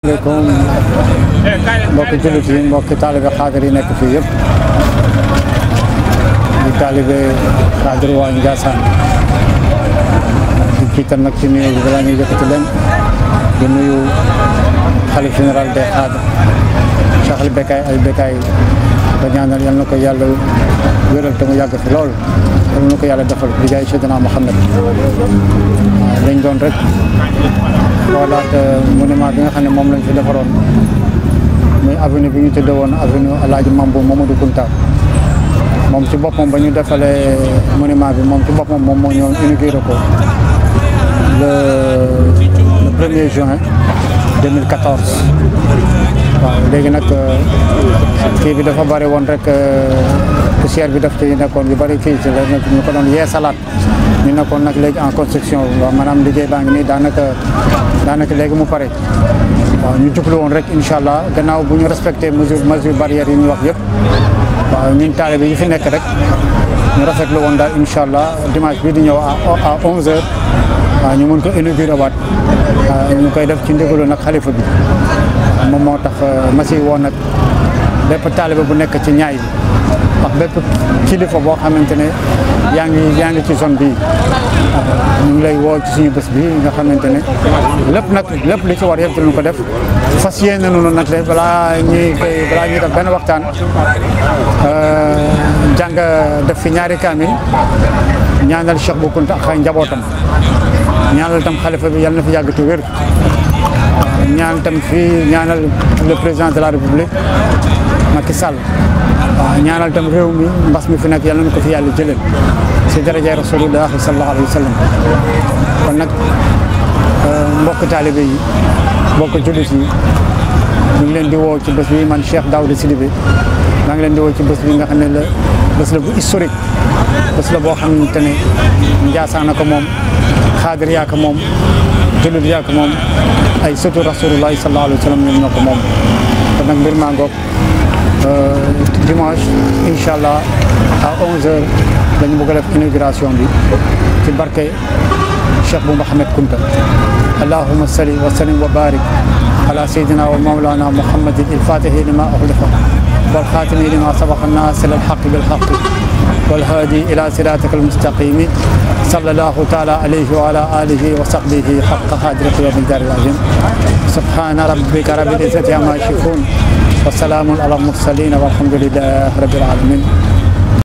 asalaamaaleykum mbokki jullit yi mbokki taalibe xaadir yi nekk fii yëpp di taalibe xaadir waa Ndiassane di jiital nag ci nuyu bi balaa ñuy yëkkati leen di nuyu xalif général des xaadir Cheikh al Becaye ko ñaanal yal na ko yàlla wéral te mu yàgg fi lool yal na ko yàlla defal di jaay Seydina Muhammad dañ doon rek xoolaat monument bi nga xam ne moom lañ fi defaroon muy avenue bi ñu tuddee woon avenue Alaaji Mambu Mamadou Kunta moom ci boppam ba ñu defalee monument bi moom ci boppam moom moo ñëw inauguré ko le 1er juin 2014 waaw léegi nag kii bi dafa bari woon rek poussière bi daf ci nekkoon yu bari kii ci la nag ñu ko doon yeesalaat ñu nekkoon nag léegi en construction waaw maanaam liggéey baa ngi nii daanaka léegi mu pare waaw ñu jublu woon rek incha allah gannaaw bu ñu respecté mesure barrières yi ñu wax yëpp waaw ñun taalibe yi fi nekk rek ñu rafetlu woon daal incha allah dimanche bii di ñëw à 11h waaw ñu mën ko inauguré waat ñu koy def ci ndigalu nag xalifa bi moom moo tax ma si woon nag bépp taalibe bu nekk ci ñaay bi wax bépp kilifa boo xamante ne yaa ngi ci zone bii ñu ngi lay woo ci suñu bés bi nga xamante ne lépp li ci war yëpp dinañ ko def fas yéene nañu nag de balaa ñuy def benn waxtaan jàng def fi ñaari kaamil ñaanal Cheikh Bou Kounta ak ay njabootam ñaanal tam xalifa bi yàlla na fi yàgg te wér ñaanal le président de la république Macky Sall ñaanal tam réew mi mbas mi fi nekk yàlla na ko fi yàlla jëlee si darajay rasulullah sallallahu alayhi wa sallam kon nag mbokk taalibe yi mbokk jullit yi ñu ngi leen di woo ci bés bi man Cheikh Daouda Sidibé maa ngi leen di woo ci bés bi nga xam ne la bés la bu historique bés la boo xamante ne Ndiassane ko moom xaadir yaa ko moom jullit yaa ko moom ay sëtu rasulullah sallallahu alayhi wa sallam ñoom ñoo ko moom kon nag mbir maa ngoog dimanche incha allah à 11h dañu bëgg a def inauguration bi ci barke Cheikh Bou Mouhamed Kounta allahumma salli wa sallim wa barik ala sayyidina wa mawlana muhammadin il-fatihi lima ughliqa wal khatimi lima sabaqa nasir al-haqq bil haqq wal hadi ila siratika al-mustaqim sallallahu ta'ala alayhi wa ala alihi wa sahbihi haqqa qadratihi wa miqdaril azim subhana rabbika rabbil izzati amma yasifun wa salamun ala al-mursalin walhamdulillahi rabbil alamin